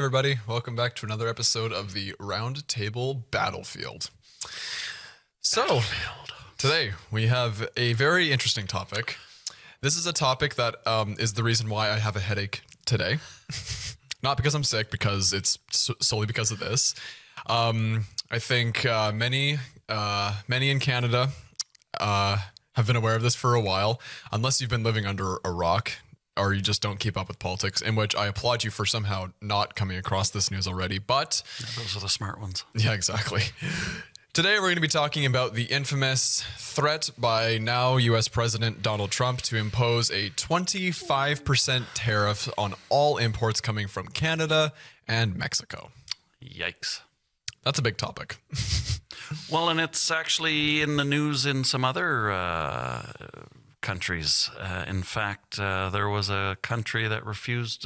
everybody. Welcome back to another episode of the Round Table Battlefield. So, today we have a very interesting topic. This is a topic that is the reason why I have a headache today. Not because I'm sick, because it's solely because of this. I think many in Canada have been aware of this for a while, unless you've been living under a rock or you just don't keep up with politics, in which I applaud you for somehow not coming across this news already. But yeah, those are the smart ones. Yeah, exactly. Today, we're going to be talking about the infamous threat by now U.S. President Donald Trump to impose a 25% tariff on all imports coming from Canada and Mexico. Yikes. That's a big topic. Well, and it's actually in the news in some other countries. In fact, there was a country that refused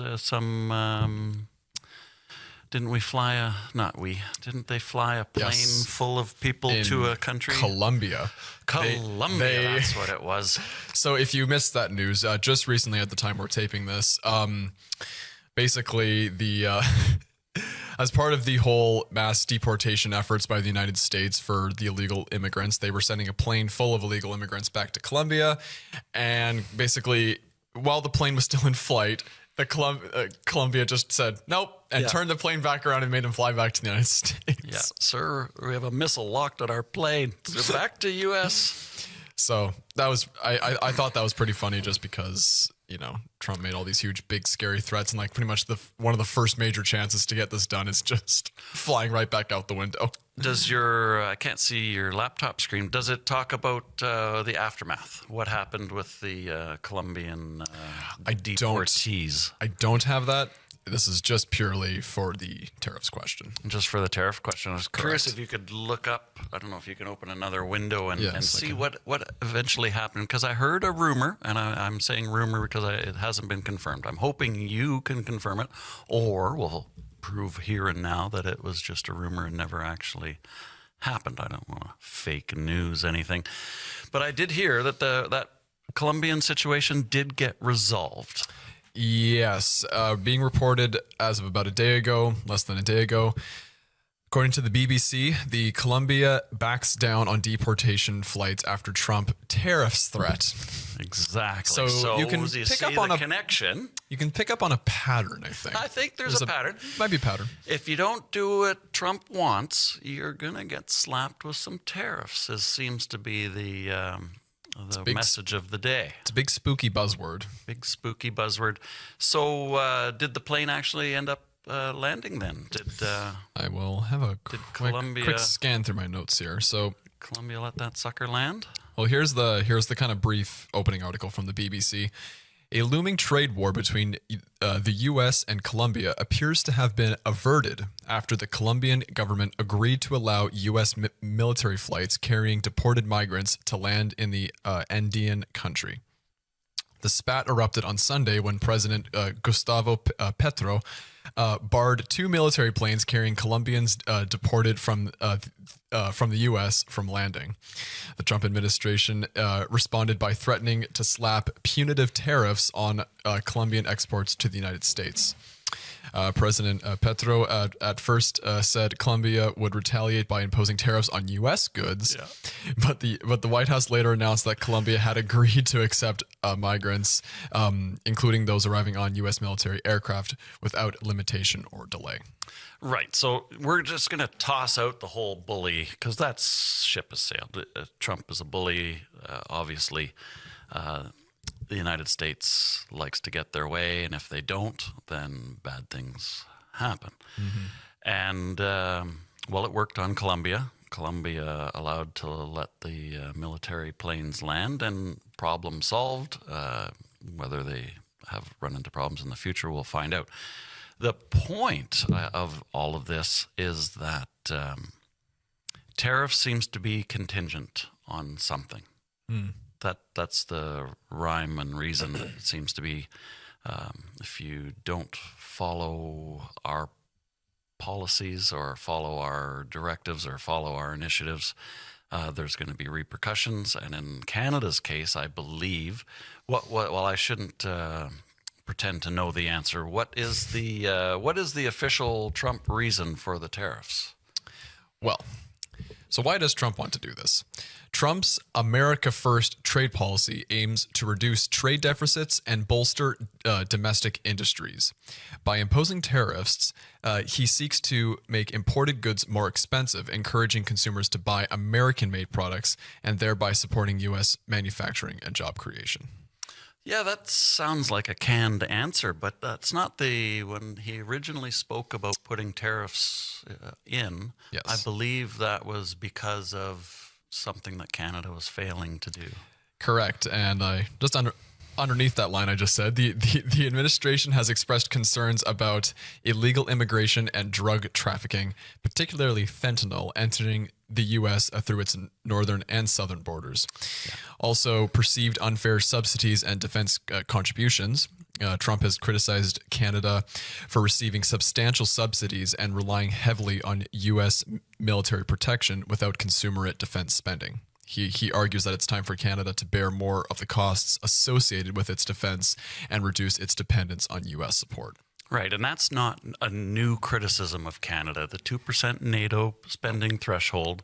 didn't they fly a plane full of people to a country? Colombia. Colombia, that's what it was. So if you missed that news, just recently at the time we're taping this, basically as part of the whole mass deportation efforts by the United States for the illegal immigrants, they were sending a plane full of illegal immigrants back to Colombia. And basically, while the plane was still in flight, Colombia just said nope and turned the plane back around and made them fly back to the United States. Yeah, sir, we have a missile locked at our plane. So back to U.S. So that was I thought that was pretty funny, just because Trump made all these huge, big, scary threats, and like pretty much one of the first major chances to get this done is just flying right back out the window. Does I can't see your laptop screen. Does it talk about the aftermath? What happened with the Colombian deportees? I don't have that. This is just purely for the tariffs question. Just for the tariff question. I was curious if you could look up, I don't know if you can open another window and see what eventually happened. Because I heard a rumor, and I'm saying rumor because it hasn't been confirmed. I'm hoping you can confirm it, or we'll prove here and now that it was just a rumor and never actually happened. I don't want to fake news anything. But I did hear that that Colombian situation did get resolved. Yes, being reported as of about less than a day ago. According to the BBC, the Colombia backs down on deportation flights after Trump tariffs threat. Exactly. So you can pick up on a connection. You can pick up on a pattern, I think. I think there's a pattern. Might be a pattern. If you don't do what Trump wants, you're going to get slapped with some tariffs. This seems to be the message of the day. It's a big spooky buzzword. Big spooky buzzword. So did the plane actually end up landing then? I will have a quick scan through my notes here. So Colombia let that sucker land? Well, here's the kind of brief opening article from the BBC. A looming trade war between the U.S. and Colombia appears to have been averted after the Colombian government agreed to allow U.S. military flights carrying deported migrants to land in the Andean country. The spat erupted on Sunday when President Gustavo Petro barred two military planes carrying Colombians deported from the U.S. from landing. The Trump administration responded by threatening to slap punitive tariffs on Colombian exports to the United States. President Petro at first said Colombia would retaliate by imposing tariffs on U.S. goods, but the White House later announced that Colombia had agreed to accept migrants, including those arriving on U.S. military aircraft, without limitation or delay. Right. So we're just going to toss out the whole bully, because that ship has sailed. Trump is a bully, obviously. The United States likes to get their way, and if they don't, then bad things happen. Mm-hmm. And, it worked on Colombia. Colombia allowed to let the military planes land, and problem solved. Whether they have run into problems in the future, we'll find out. The point of all of this is that tariff seems to be contingent on something. Mm. That's the rhyme and reason. It seems to be if you don't follow our policies or follow our directives or follow our initiatives, there's going to be repercussions. And in Canada's case, I believe, well, I shouldn't pretend to know the answer. What is the official Trump reason for the tariffs? Well, so why does Trump want to do this? Trump's America First trade policy aims to reduce trade deficits and bolster domestic industries. By imposing tariffs, he seeks to make imported goods more expensive, encouraging consumers to buy American-made products and thereby supporting U.S. manufacturing and job creation. Yeah, that sounds like a canned answer, but that's not when he originally spoke about putting tariffs in, Yes. I believe that was because of something that Canada was failing to do. Correct. And just underneath that line I just said, the administration has expressed concerns about illegal immigration and drug trafficking, particularly fentanyl, entering the U.S. Through its northern and southern borders. Yeah. Also, perceived unfair subsidies and defense contributions. Trump has criticized Canada for receiving substantial subsidies and relying heavily on U.S. military protection without commensurate defense spending. He argues that it's time for Canada to bear more of the costs associated with its defense and reduce its dependence on U.S. support. Right, and that's not a new criticism of Canada. The 2% NATO spending threshold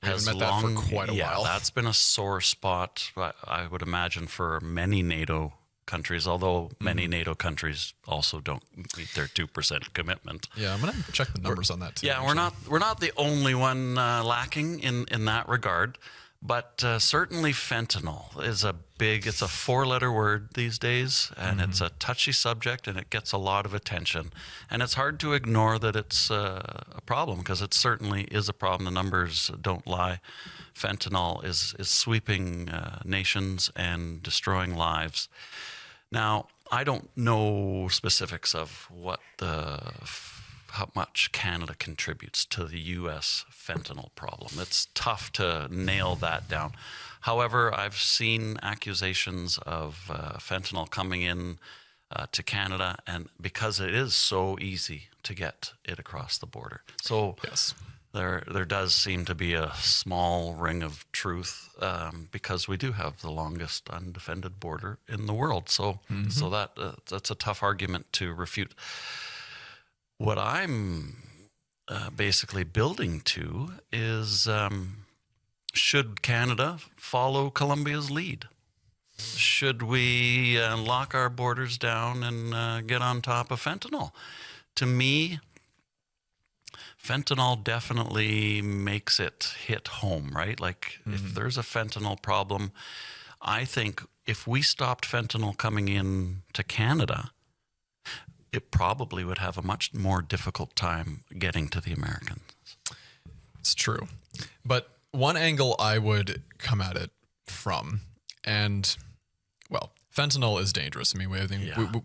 has met that for quite a while. That's been a sore spot, I would imagine, for many NATO countries, although many NATO countries also don't meet their 2% commitment. Yeah, I'm going to check the numbers on that too. Yeah, we're not the only one lacking in that regard. But certainly fentanyl is it's a four-letter word these days, and it's a touchy subject, and it gets a lot of attention. And it's hard to ignore that it's a problem, because it certainly is a problem. The numbers don't lie. Fentanyl is sweeping nations and destroying lives. Now, I don't know specifics of how much Canada contributes to the U.S. fentanyl problem. It's tough to nail that down. However, I've seen accusations of fentanyl coming in to Canada, and because it is so easy to get it across the border. So yes. There does seem to be a small ring of truth because we do have the longest undefended border in the world. So that's a tough argument to refute. What I'm basically building to is should Canada follow Colombia's lead? Should we lock our borders down and get on top of fentanyl? To me, fentanyl definitely makes it hit home, right? Like if there's a fentanyl problem, I think if we stopped fentanyl coming in to Canada, it probably would have a much more difficult time getting to the Americans. It's true. But one angle I would come at it from, and, well, fentanyl is dangerous. I mean,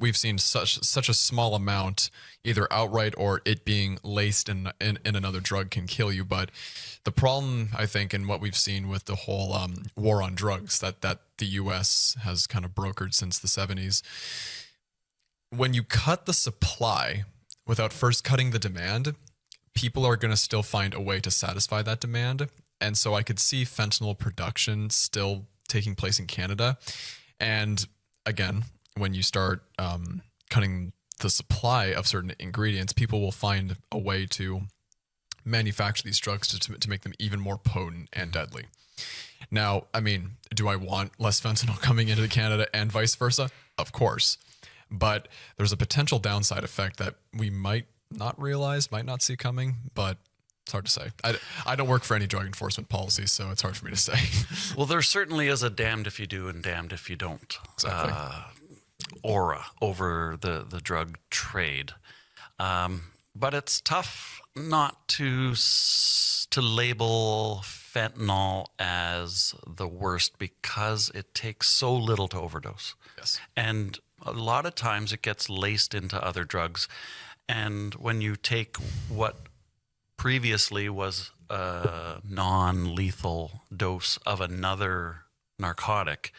we've seen such a small amount, either outright or it being laced in another drug can kill you. But the problem, I think, and what we've seen with the whole war on drugs that the U.S. has kind of brokered since the 70s, when you cut the supply without first cutting the demand, people are going to still find a way to satisfy that demand. And so I could see fentanyl production still taking place in Canada. And again, when you start cutting the supply of certain ingredients, people will find a way to manufacture these drugs to make them even more potent and deadly. Now, I mean, do I want less fentanyl coming into Canada and vice versa? Of course. But there's a potential downside effect that we might not realize, might not see coming, but it's hard to say. I don't work for any drug enforcement policy, so it's hard for me to say. Well, there certainly is a damned if you do and damned if you don't Exactly. Aura over the drug trade. But it's tough not to label fentanyl as the worst because it takes so little to overdose. Yes. And a lot of times it gets laced into other drugs. And when you take what previously was a non-lethal dose of another narcotic,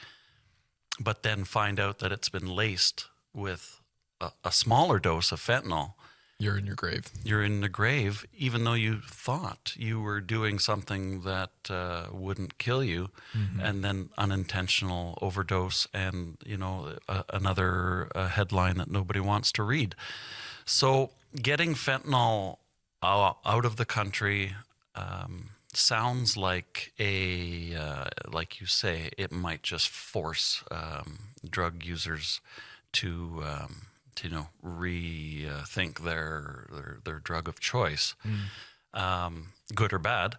but then find out that it's been laced with a smaller dose of fentanyl, you're in your grave. You're in the grave, even though you thought you were doing something that wouldn't kill you, and then unintentional overdose, and another headline that nobody wants to read. So getting fentanyl out of the country sounds like like you say, it might just force drug users to rethink their drug of choice, good or bad.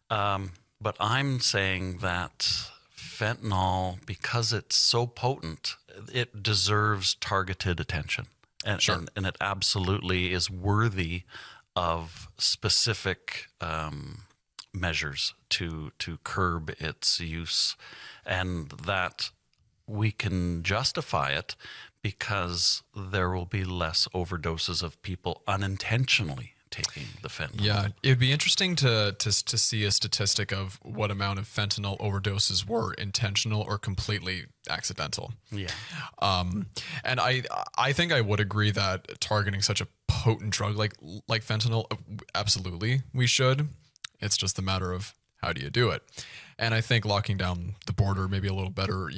But I'm saying that fentanyl, because it's so potent, it deserves targeted attention. And, Sure. and it absolutely is worthy of specific measures to curb its use, and that we can justify it because there will be less overdoses of people unintentionally taking the fentanyl. Yeah, it'd be interesting to see a statistic of what amount of fentanyl overdoses were intentional or completely accidental. Yeah. And I think I would agree that targeting such a potent drug like fentanyl, absolutely we should. It's just a matter of how do you do it. And I think locking down the border may be a little better.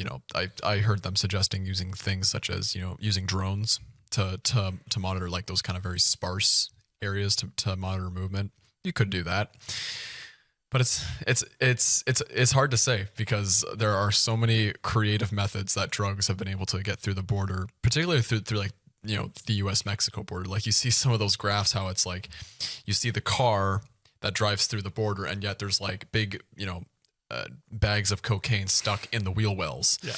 I heard them suggesting using things such as, using drones to monitor like those kind of very sparse areas to monitor movement. You could do that. But it's hard to say because there are so many creative methods that drugs have been able to get through the border, particularly through like, the US-Mexico border. Like you see some of those graphs, how it's like you see the car that drives through the border, and yet there's like big, bags of cocaine stuck in the wheel wells. Yeah.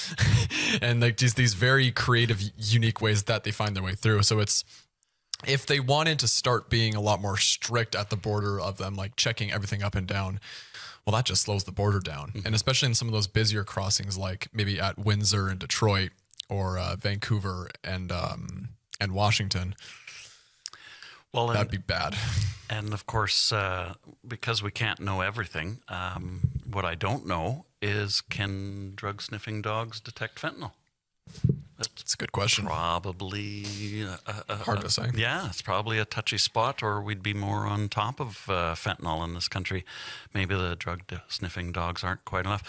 And like these very creative, unique ways that they find their way through. So if they wanted to start being a lot more strict at the border of them, like checking everything up and down, well, that just slows the border down. And especially in some of those busier crossings, like maybe at Windsor and Detroit, or Vancouver and Washington. Well, that'd be bad. And of course, because we can't know everything, what I don't know is, can drug sniffing dogs detect fentanyl? That's a good question. Probably hard to say. Yeah, it's probably a touchy spot, or we'd be more on top of fentanyl in this country. Maybe the drug sniffing dogs aren't quite enough.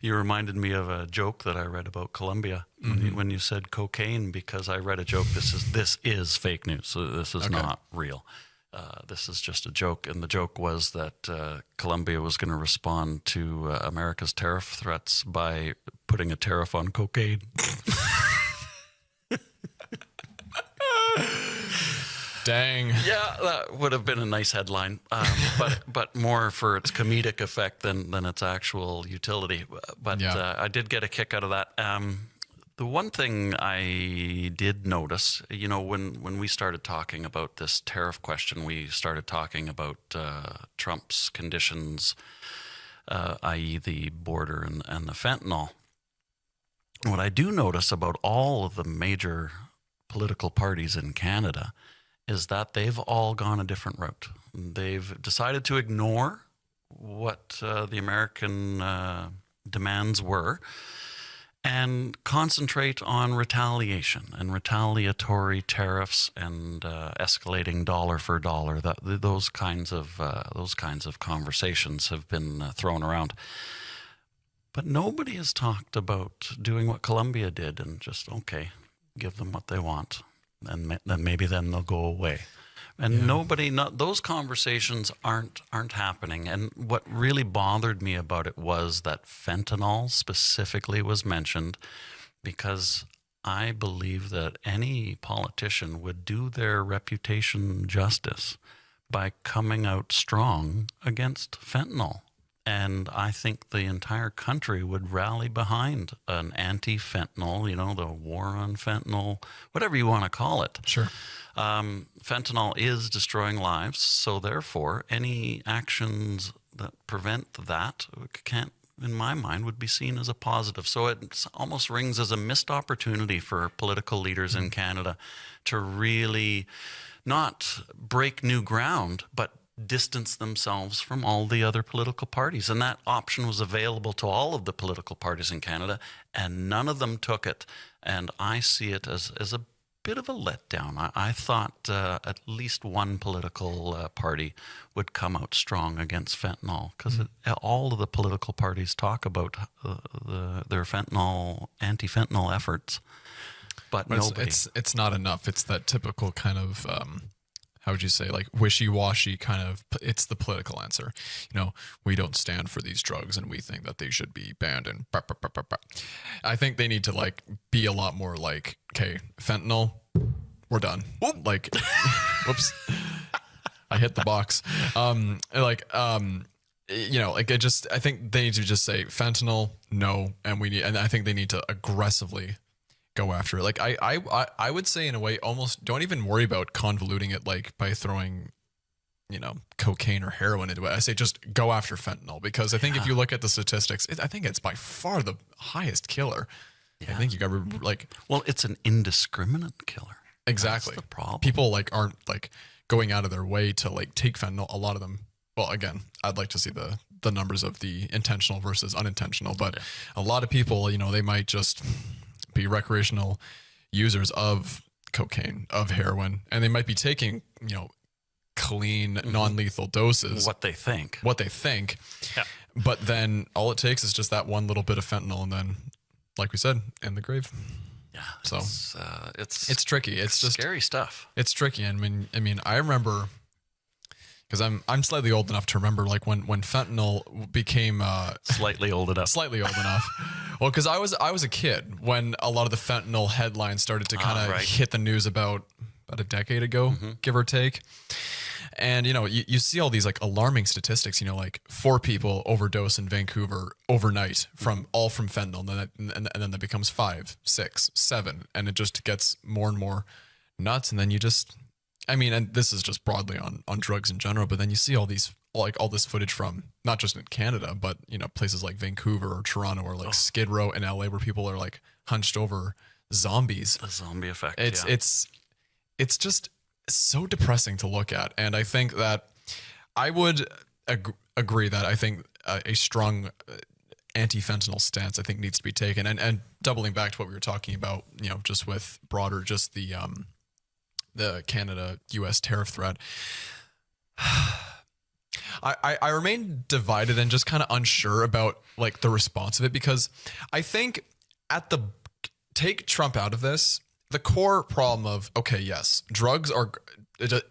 You reminded me of a joke that I read about Colombia when you said cocaine, because I read a joke. This is fake news. So this is not real. This is just a joke, and the joke was that Colombia was going to respond to America's tariff threats by putting a tariff on cocaine. Dang. Yeah, that would have been a nice headline, but more for its comedic effect than its actual utility. But I did get a kick out of that. The one thing I did notice, when we started talking about this tariff question, we started talking about Trump's conditions, i.e. the border and the fentanyl. What I do notice about all of the major political parties in Canada is that they've all gone a different route. They've decided to ignore what the American demands were and concentrate on retaliation and retaliatory tariffs and escalating dollar for dollar. Those kinds of conversations have been thrown around. But nobody has talked about doing what Colombia did and just, give them what they want, and then maybe then they'll go away. And those conversations aren't happening. And what really bothered me about it was that fentanyl specifically was mentioned, because I believe that any politician would do their reputation justice by coming out strong against fentanyl. And I think the entire country would rally behind an anti-fentanyl, the war on fentanyl, whatever you want to call it. Sure. Fentanyl is destroying lives, so therefore any actions that prevent that in my mind, would be seen as a positive. So it almost rings as a missed opportunity for political leaders in Canada to really not break new ground, but distance themselves from all the other political parties. And that option was available to all of the political parties in Canada, and none of them took it. And I see it as a bit of a letdown. I thought at least one political party would come out strong against fentanyl, because all of the political parties talk about their anti-fentanyl efforts, but nobody. It's not enough. It's that typical kind of how would you say, like wishy-washy kind of, it's the political answer. We don't stand for these drugs and we think that they should be banned and I think they need to like be a lot more like, okay, fentanyl, we're done. Like, whoops, I hit the box. I think they need to just say fentanyl, no. And I think they need to aggressively go after it. Like I would say in a way, almost don't even worry about convoluting it like by throwing, cocaine or heroin into it. I say just go after fentanyl, because I think if you look at the statistics, I think it's by far the highest killer. Yeah. I think you got like, well, it's an indiscriminate killer. Exactly. That's the problem. People like aren't like going out of their way to like take fentanyl. A lot of them. Well, again, I'd like to see the numbers of the intentional versus unintentional, but a lot of people, they might just be recreational users of cocaine, of heroin, and they might be taking, clean, non-lethal doses. What they think. Yeah. But then all it takes is just that one little bit of fentanyl, and then, like we said, in the grave. Yeah. So it's tricky. It's just scary stuff. It's tricky. I mean, I remember, because I'm slightly old enough to remember like when fentanyl became slightly old enough. Well, because I was a kid when a lot of the fentanyl headlines started to kind of hit the news about a decade ago, give or take. And you see all these like alarming statistics. Like 4 people overdose in Vancouver overnight from fentanyl, and then that becomes 5, 6, 7, and it just gets more and more nuts. And then and this is just broadly on drugs in general, but then you see all this footage from not just in Canada, but places like Vancouver or Toronto or like Skid Row in LA, where people are like hunched over zombies. The zombie effect. It's just so depressing to look at. And I think that I would agree that I think a strong anti-fentanyl stance I think needs to be taken. And doubling back to what we were talking about, just with broader, just the Canada-US tariff threat. I remain divided and just kind of unsure about like the response of it, because I think take Trump out of this, the core problem of, okay, yes, drugs are, I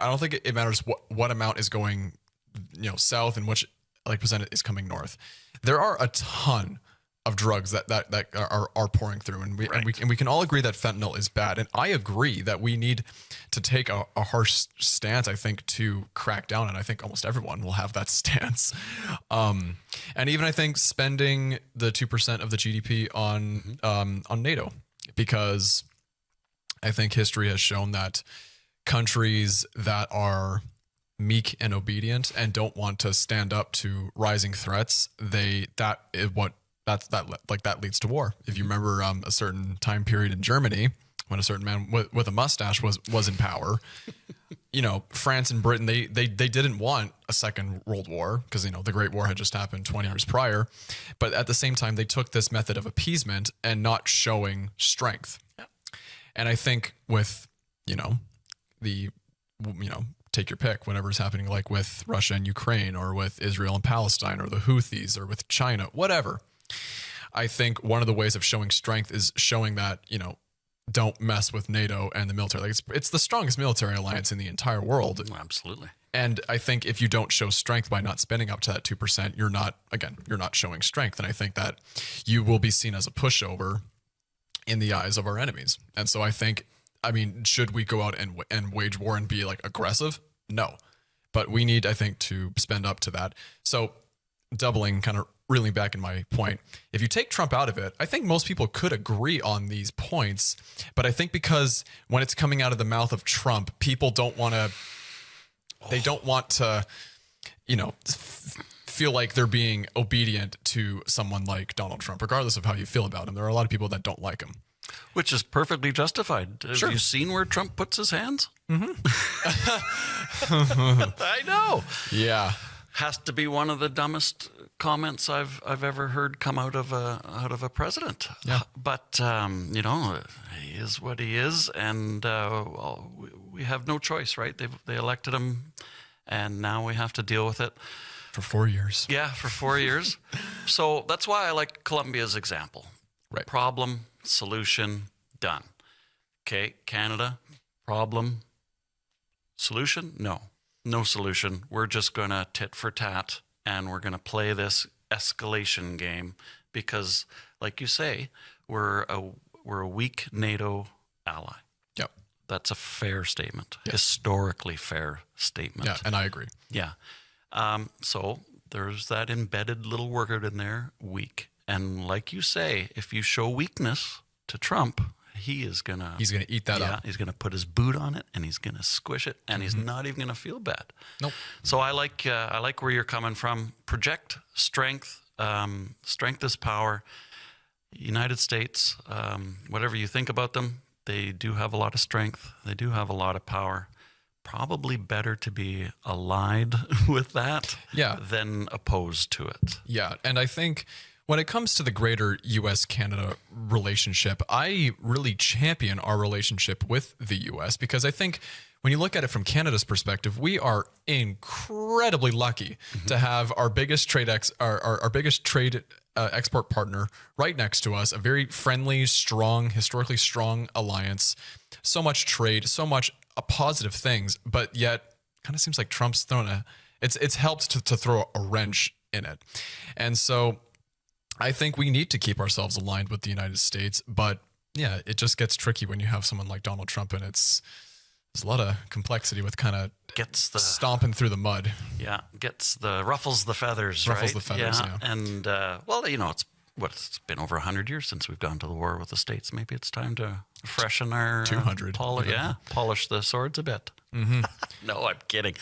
don't think it matters what amount is going, south and which like percent is coming north. There are a ton of drugs that are pouring through, and we can all agree that fentanyl is bad. And I agree that we need to take a harsh stance, I think, to crack down. And I think almost everyone will have that stance. And even I think spending the 2% of the GDP on NATO, because I think history has shown that countries that are meek and obedient and don't want to stand up to rising threats, that leads to war. If you remember a certain time period in Germany when a certain man with a mustache was in power, France and Britain, they didn't want a second world war, because the Great War had just happened 20 years prior. But at the same time, they took this method of appeasement and not showing strength. Yeah. And I think with take your pick, whatever's happening, like with Russia and Ukraine, or with Israel and Palestine, or the Houthis, or with China, whatever. I think one of the ways of showing strength is showing that, don't mess with NATO and the military. Like it's the strongest military alliance in the entire world. Absolutely. And I think if you don't show strength by not spending up to that 2%, you're not showing strength. And I think that you will be seen as a pushover in the eyes of our enemies. And so I think, should we go out and wage war and be like aggressive? No. But we need, I think, to spend up to that. So doubling, kind of reeling back in my point, if you take Trump out of it, I think most people could agree on these points. But I think because when it's coming out of the mouth of Trump, people don't want to, they don't want to, feel like they're being obedient to someone like Donald Trump, regardless of how you feel about him. There are a lot of people that don't like him. Which is perfectly justified. Sure. Have you seen where Trump puts his hands? Mm-hmm. I know. Yeah. Has to be one of the dumbest comments I've ever heard come out of a president. Yeah. But you know, he is what he is, and well, we have no choice, right? They elected him, and now we have to deal with it. For 4 years. Yeah, for 4 years. So that's why I like Colombia's example. Right. Problem, solution, done. Okay, Canada, problem, solution? No solution. We're just going to tit for tat, and we're going to play this escalation game because, like you say, we're a weak NATO ally. Yep. That's a fair statement. Yes. Historically fair statement. Yeah, and I agree. Yeah. So there's that embedded little word in there, weak. And like you say, if you show weakness to Trump, he's gonna eat that up. He's gonna put his boot on it and he's gonna squish it, and he's not even gonna feel bad. Nope. So I like where you're coming from. Project strength. Strength is power. United States, whatever you think about them, they do have a lot of strength. They do have a lot of power. Probably better to be allied with that than opposed to it. Yeah. And I think when it comes to the greater U.S.-Canada relationship, I really champion our relationship with the U.S. because I think when you look at it from Canada's perspective, we are incredibly lucky to have our biggest trade export partner right next to us, a very friendly, strong, historically strong alliance, so much trade, so much positive things, but yet kind of seems like Trump's thrown it's helped to throw a wrench in it. And so I think we need to keep ourselves aligned with the United States, but yeah, it just gets tricky when you have someone like Donald Trump, and there's a lot of complexity with kind of stomping through the mud. Yeah, ruffles the feathers, ruffles right? the feathers, yeah. And well, you know, it's been over 100 years since we've gone to the war with the States. Maybe it's time to freshen our 200. Polish the swords a bit. No, I'm kidding.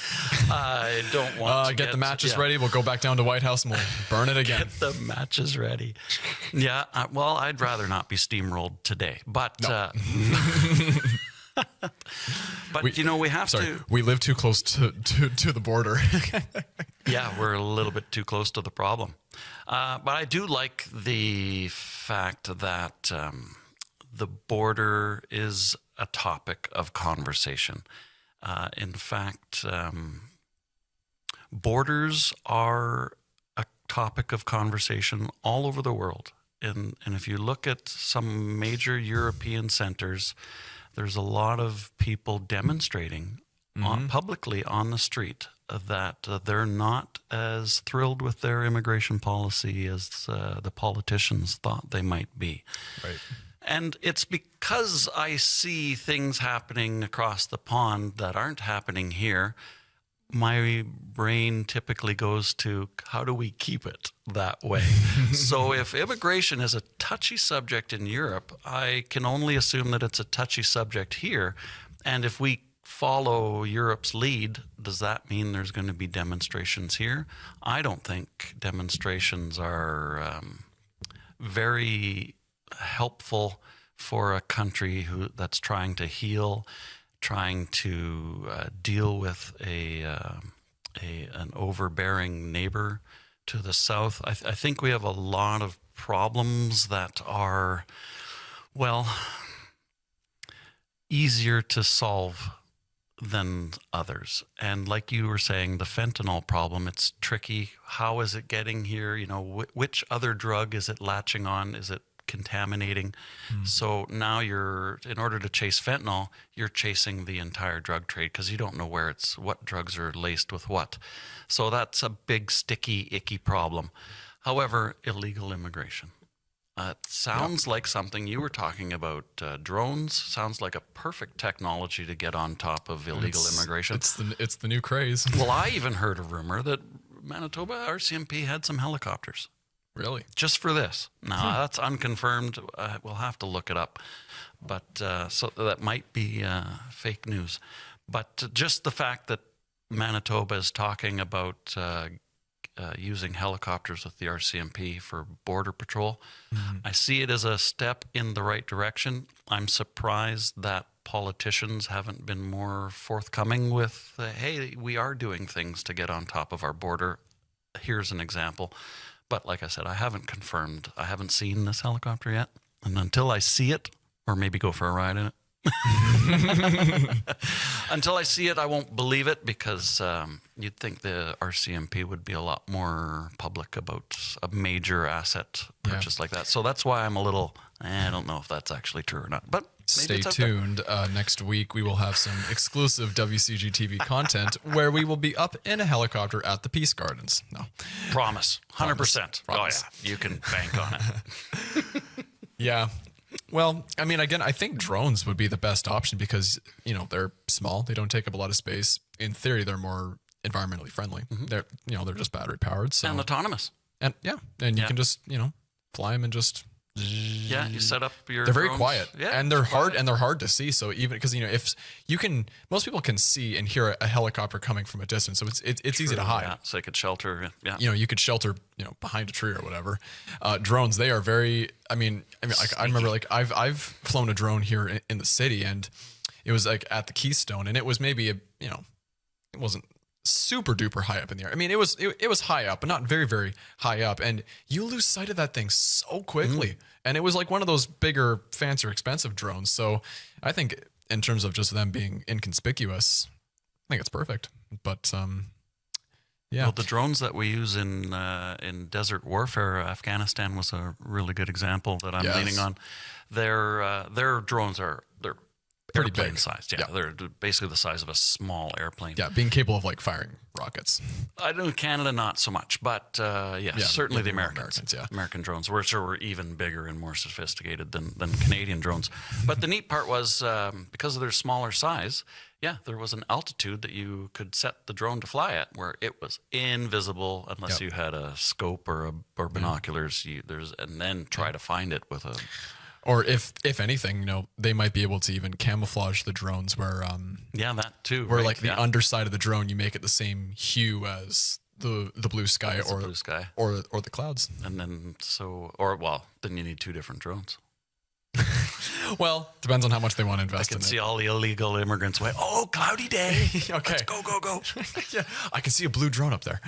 I don't want to get the matches ready. We'll go back down to White House and we'll burn it again. Get the matches ready. Yeah. Well, I'd rather not be steamrolled today, but. No. But you know, we have to. We live too close to the border. Yeah, we're a little bit too close to the problem. But I do like the fact that the border is a topic of conversation. In fact, borders are a topic of conversation all over the world. And if you look at some major European centers, there's a lot of people demonstrating publicly on the street that they're not as thrilled with their immigration policy as the politicians thought they might be. Right. And it's because I see things happening across the pond that aren't happening here. My brain typically goes to, how do we keep it that way? So if immigration is a touchy subject in Europe, I can only assume that it's a touchy subject here. And if we follow Europe's lead, does that mean there's going to be demonstrations here? I don't think demonstrations are very helpful for a country that's trying to heal, trying to deal with an overbearing neighbor to the south. I think we have a lot of problems that are, well, easier to solve than others. And like you were saying, the fentanyl problem, it's tricky. How is it getting here? You know, which other drug is it latching on? Is it contaminating? So now in order to chase fentanyl, you're chasing the entire drug trade because you don't know what drugs are laced with what. So that's a big, sticky, icky problem. However, illegal immigration. It sounds like something you were talking about. Drones sounds like a perfect technology to get on top of illegal immigration. It's the new craze. Well, I even heard a rumor that Manitoba RCMP had some helicopters. Really? Just for this. Now, that's unconfirmed. We'll have to look it up. But so that might be fake news. But just the fact that Manitoba is talking about using helicopters with the RCMP for border patrol, I see it as a step in the right direction. I'm surprised that politicians haven't been more forthcoming with, hey, we are doing things to get on top of our border. here's an example. But like I said, I haven't confirmed. I haven't seen this helicopter yet. And until I see it, or maybe go for a ride in it, until I see it, I won't believe it, because you'd think the RCMP would be a lot more public about a major asset purchase like that. So that's why I'm a little, I don't know if that's actually true or not. But stay tuned. Next week, we will have some exclusive WCGtv content where we will be up in a helicopter at the Peace Gardens. No. Promise. 100%. Promise. Oh, yeah. You can bank on it. Yeah. Well, I mean, again, I think drones would be the best option because, you know, they're small. They don't take up a lot of space. In theory, they're more environmentally friendly. They're, you know, they're just battery powered. So. And autonomous. And you can just, you know, fly them and just. Yeah, you set up your. They're very drones. quiet, Yeah, and they're hard, and they're hard to see. So even because, you know, if you can, most people can see and hear a helicopter coming from a distance, so it's easy to hide. Yeah, so they could shelter. Yeah, you know, you could shelter, you know, behind a tree or whatever. Drones, they are very. I mean, like I remember, like I've flown a drone here in the city, and it was like at the Keystone, and it was maybe it wasn't super duper high up in the air. I mean, it was high up, but not very, very high up. And you lose sight of that thing so quickly. And it was like one of those bigger, fancier, expensive drones. So I think in terms of just them being inconspicuous, I think it's perfect. But yeah. Well, the drones that we use in desert warfare, Afghanistan was a really good example that I'm leaning on. Their drones they're pretty airplane big sized. Yeah, they're basically the size of a small airplane. Yeah, being capable of like firing rockets. I know Canada not so much, but certainly the Americans. American drones, which were even bigger and more sophisticated than Canadian drones. But the neat part was because of their smaller size, there was an altitude that you could set the drone to fly at where it was invisible unless you had a scope or binoculars. And then try to find it with a. Or if anything, you know, they might be able to even camouflage the drones where that too. Where like the underside of the drone, you make it the same hue as the blue sky or the clouds. And then then you need two different drones. Well, depends on how much they want to invest in it. I can see all the illegal immigrants wait. Oh, cloudy day. Okay. Let's go. Yeah. I can see a blue drone up there.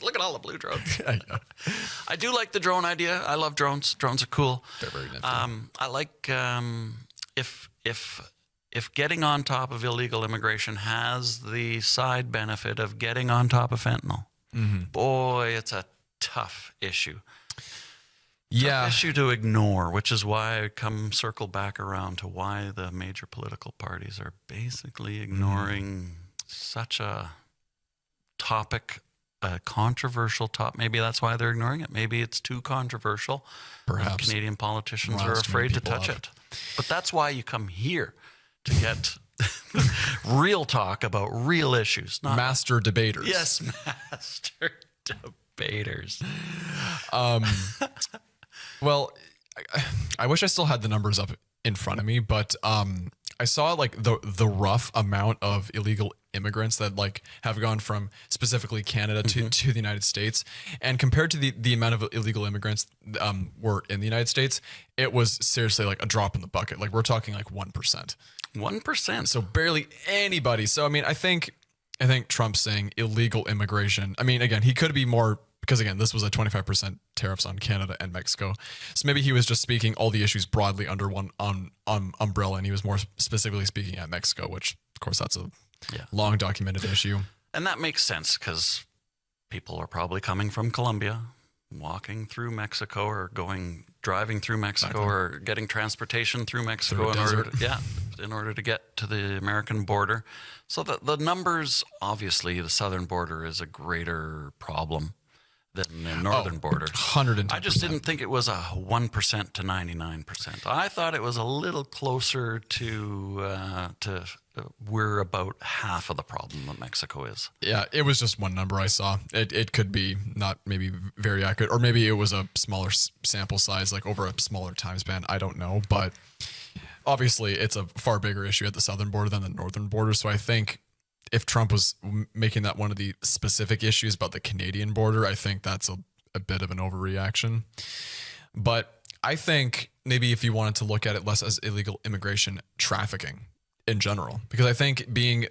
Look at all the blue drones. I do like the drone idea. I love drones. Drones are cool. They're very nifty. I like if getting on top of illegal immigration has the side benefit of getting on top of fentanyl. Boy, it's a tough issue. Tough issue to ignore, which is why I circle back around to why the major political parties are basically ignoring such a topic, a controversial topic. Maybe that's why they're ignoring it. Maybe it's too controversial. Perhaps. Canadian politicians are afraid to touch it. But that's why you come here to get real talk about real issues. Not master debaters. Yes, master debaters. Well, I wish I still had the numbers up in front of me, but I saw like the rough amount of illegal immigrants that like have gone from specifically Canada to the United States, and compared to the amount of illegal immigrants were in the United States, it was seriously like a drop in the bucket. Like we're talking like 1%. 1%. So barely anybody. So I mean, I think Trump saying illegal immigration. I mean, again, he could be more. Because again, this was a 25% tariffs on Canada and Mexico. So maybe he was just speaking all the issues broadly under one umbrella, and he was more specifically speaking at Mexico, which of course that's a long documented issue. And that makes sense because people are probably coming from Colombia, walking through Mexico or driving through Mexico or getting transportation through Mexico in order to get to the American border. So the numbers, obviously the southern border is a greater problem than the northern border. 110%. I just didn't think it was a 1% to 99%. I thought it was a little closer to we're about half of the problem that Mexico is. Yeah, it was just one number I saw. It could be not maybe very accurate, or maybe it was a smaller sample size, like over a smaller time span. I don't know, but obviously it's a far bigger issue at the southern border than the northern border. So I think if Trump was making that one of the specific issues about the Canadian border, I think that's a bit of an overreaction. But I think maybe if you wanted to look at it less as illegal immigration, trafficking in general, because I think being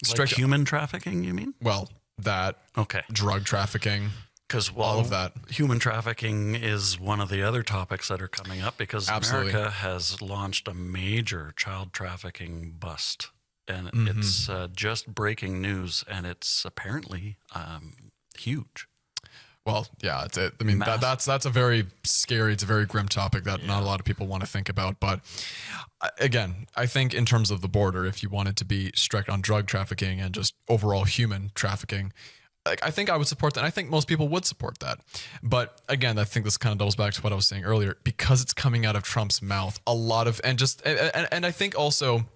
strict, like human trafficking, you mean? Well, that, Okay. drug trafficking, Because all of that. human trafficking is one of the other topics that are coming up because Absolutely. America has launched a major child trafficking bust. And it's just breaking news, and it's apparently huge. Well, yeah, I mean, that's a very scary, it's a very grim topic that not a lot of people want to think about. But again, I think in terms of the border, if you wanted to be strict on drug trafficking and just overall human trafficking, like, I think I would support that. And I think most people would support that. But again, I think this kind of doubles back to what I was saying earlier, because it's coming out of Trump's mouth, a lot of, and I think also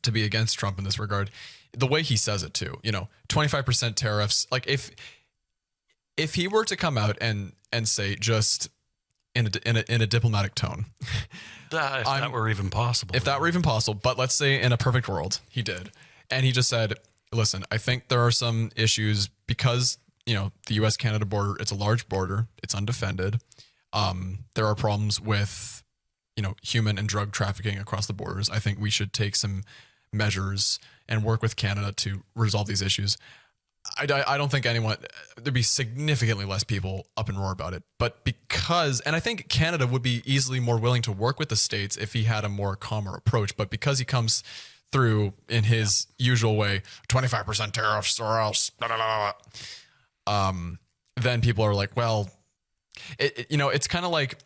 to be against Trump in this regard, the way he says it too, 25% tariffs, like if he were to come out and say, just in a diplomatic tone, If that were even possible. if that were even possible, but let's say in a perfect world, he did. And he just said, listen, I think there are some issues because, the US-Canada border, it's a large border, it's undefended. There are problems with, human and drug trafficking across the borders. I think we should take some measures and work with Canada to resolve these issues. I don't think there'd be significantly less people up in roar about it. But and I think Canada would be easily more willing to work with the States if he had a more calmer approach. But because he comes through in his usual way, 25% tariffs or else, blah, blah, blah, blah, then people are like, well, it's kind of like,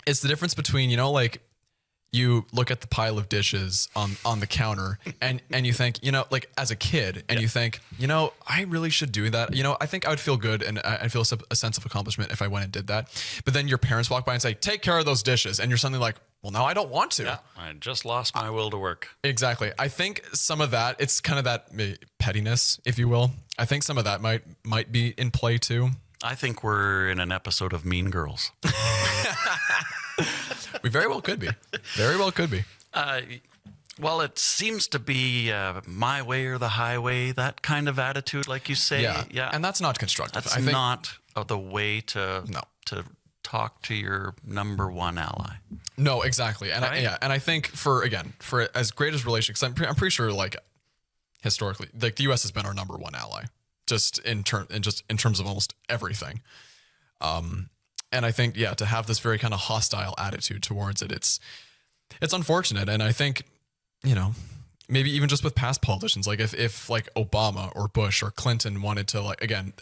it's the difference between, you look at the pile of dishes on the counter and you think, like as a kid, and you think, I really should do that. I think I would feel good and I feel a sense of accomplishment if I went and did that. But then your parents walk by and say, take care of those dishes. And you're suddenly like, well, now I don't want to. Yeah, I just lost my will to work. Exactly. I think some of that, it's kind of that pettiness, if you will. I think some of that might be in play too. I think we're in an episode of Mean Girls. We very well could be. Very well could be. Well, it seems to be my way or the highway, that kind of attitude, like you say. Yeah. And that's not constructive. That's not the way to talk to your number one ally. No, exactly. And Right? and I think for as great as relations, I'm pretty sure, like, historically, like, the U.S. has been our number one ally, just in terms of almost everything. And I think, to have this very kind of hostile attitude towards it, it's unfortunate. And I think, maybe even just with past politicians, like if like Obama or Bush or Clinton wanted to, like, again,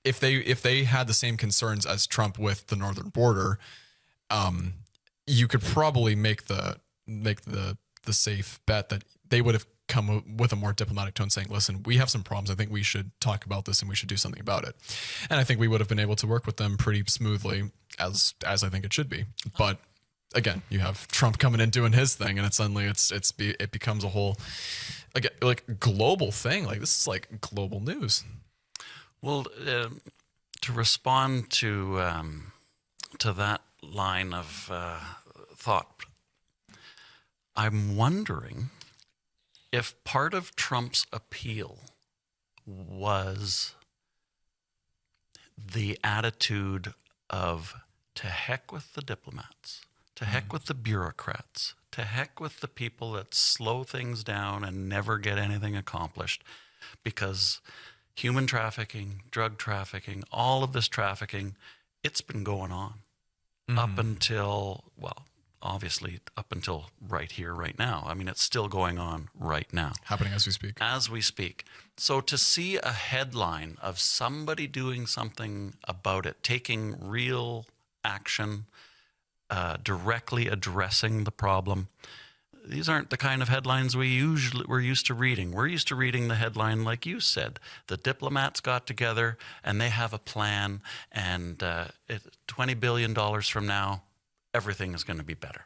if they had the same concerns as Trump with the northern border, you could probably make the safe bet that they would have come with a more diplomatic tone, saying, listen, we have some problems. I think we should talk about this and we should do something about it. And I think we would have been able to work with them pretty smoothly, as I think it should be. But again, you have Trump coming in doing his thing, and suddenly it becomes a whole like global thing. Like, this is like global news. Well, to respond to that line of thought, I'm wondering if part of Trump's appeal was the attitude of, to heck with the diplomats, to heck with the bureaucrats, to heck with the people that slow things down and never get anything accomplished, because human trafficking, drug trafficking, all of this trafficking, it's been going on up until, well, obviously up until right here, right now. I mean, it's still going on right now. Happening as we speak. As we speak. So to see a headline of somebody doing something about it, taking real action, directly addressing the problem, these aren't the kind of headlines we're used to reading. We're used to reading the headline, like you said, the diplomats got together and they have a plan, and $20 billion from now, everything is going to be better.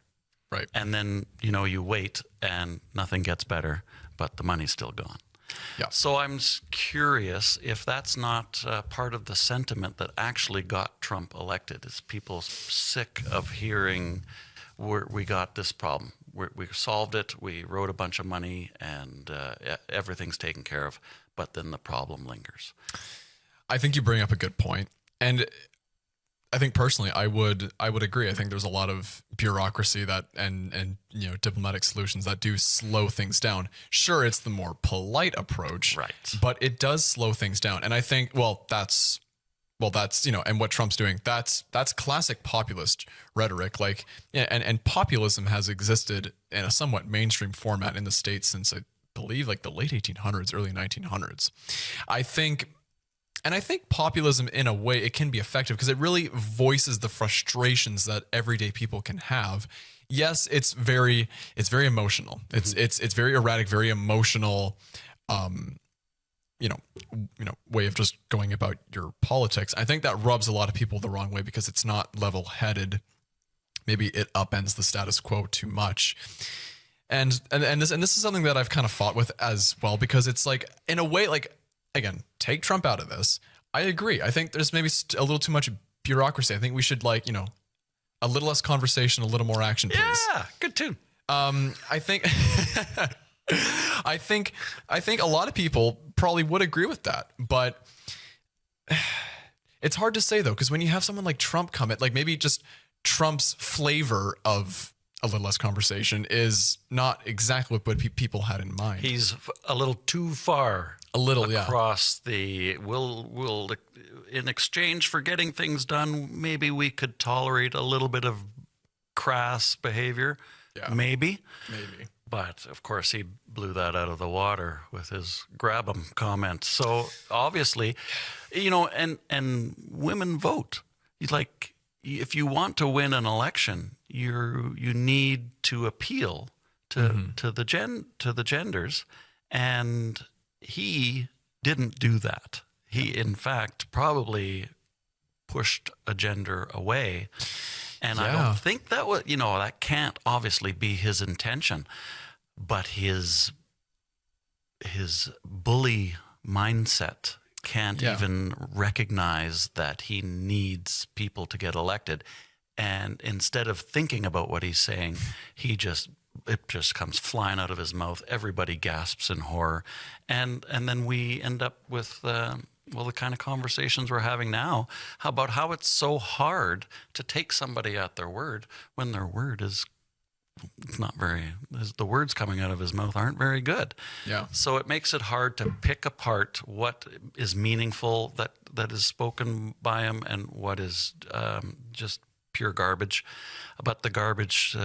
Right. And then, you wait and nothing gets better, but the money's still gone. Yeah. So I'm curious if that's not part of the sentiment that actually got Trump elected. Is people sick of hearing, we got this problem, we solved it, we wrote a bunch of money, and everything's taken care of, but then the problem lingers. I think you bring up a good point. And I think personally, I would agree. I think there's a lot of bureaucracy that and diplomatic solutions that do slow things down. Sure, it's the more polite approach, Right. but it does slow things down. And I think, that's and what Trump's doing, that's classic populist rhetoric. Like, yeah, and populism has existed in a somewhat mainstream format in the States since, I believe, like the late 1800s, early 1900s. I think populism, in a way, it can be effective because it really voices the frustrations that everyday people can have. Yes, it's very emotional. It's very erratic, very emotional. Way of just going about your politics. I think that rubs a lot of people the wrong way because it's not level-headed. Maybe it upends the status quo too much. And this is something that I've kind of fought with as well, because it's like, in a way, like, again, take Trump out of this. I agree. I think there's maybe a little too much bureaucracy. I think we should, like, a little less conversation, a little more action, please. Yeah, good tune. I think I think a lot of people probably would agree with that, but it's hard to say though, because when you have someone like Trump come at, like, maybe just Trump's flavor of a little less conversation is not exactly what people had in mind. He's a little too far. A little, across the we'll in exchange for getting things done, maybe we could tolerate a little bit of crass behavior. Yeah. Maybe. But of course, he blew that out of the water with his grab 'em comment. So obviously, and women vote. Like, if you want to win an election, you need to appeal to the genders, and he didn't do that. He, in fact, probably pushed a gender away. And I don't think that was, that can't obviously be his intention, but his bully mindset can't even recognize that he needs people to get elected. And instead of thinking about what he's saying, it just comes flying out of his mouth. Everybody gasps in horror. And then we end up with, the kind of conversations we're having now about how it's so hard to take somebody at their word when their word is the words coming out of his mouth aren't very good. Yeah. So it makes it hard to pick apart what is meaningful that is spoken by him and what is just pure garbage. But the garbage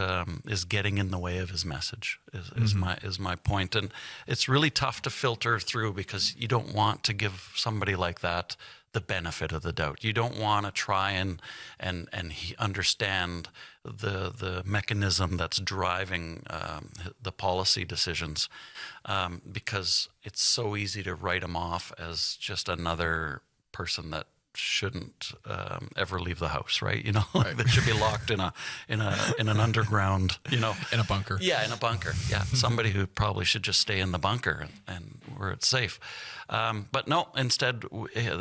is getting in the way of his message is my point. And it's really tough to filter through because you don't want to give somebody like that the benefit of the doubt. You don't want to try and understand the mechanism that's driving the policy decisions, because it's so easy to write him off as just another person that shouldn't ever leave the house, right? Right. They should be locked in an underground, in a bunker. Yeah, in a bunker. Yeah, somebody who probably should just stay in the bunker and where it's safe. But no, instead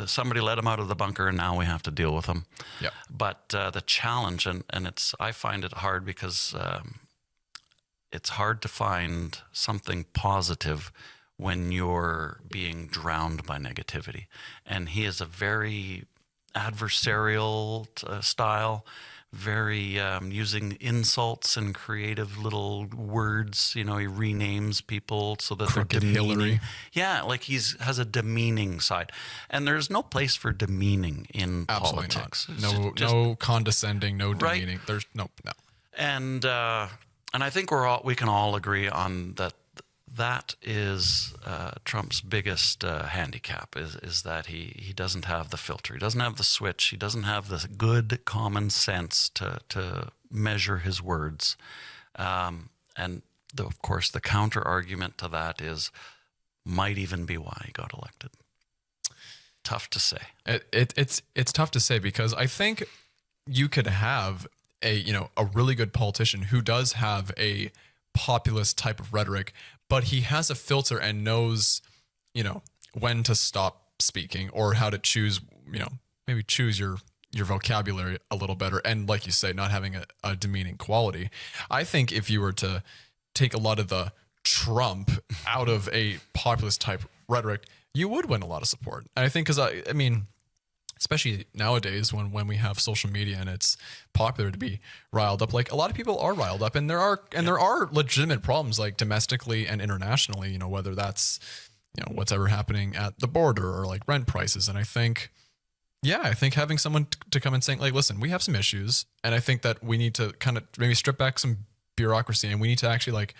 somebody let him out of the bunker, and now we have to deal with him. Yeah. But the challenge, and I find it hard because it's hard to find something positive when you're being drowned by negativity. And he is a very adversarial style, very using insults and creative little words. He renames people so that they're demeaning. Hillary. Yeah, like has a demeaning side. And there's no place for demeaning in Absolutely politics. Not. No condescending, no demeaning. Right? There's no. And I think we can all agree on that. That is Trump's biggest handicap is that he doesn't have the filter. He doesn't have the switch. He doesn't have the good common sense to measure his words. And of course, the counter argument to that might even be why he got elected. Tough to say. It's tough to say because I think you could have a really good politician who does have a populist type of rhetoric, but he has a filter and knows, when to stop speaking or how to choose, maybe choose your vocabulary a little better. And like you say, not having a demeaning quality. I think if you were to take a lot of the Trump out of a populist type rhetoric, you would win a lot of support. And I think because especially nowadays when we have social media and it's popular to be riled up. Like a lot of people are riled up, and there are legitimate problems like domestically and internationally, you know, whether that's, you know, what's ever happening at the border or like rent prices. And I think having someone to come and saying like, listen, we have some issues, and I think that we need to kind of maybe strip back some bureaucracy, and we need to actually like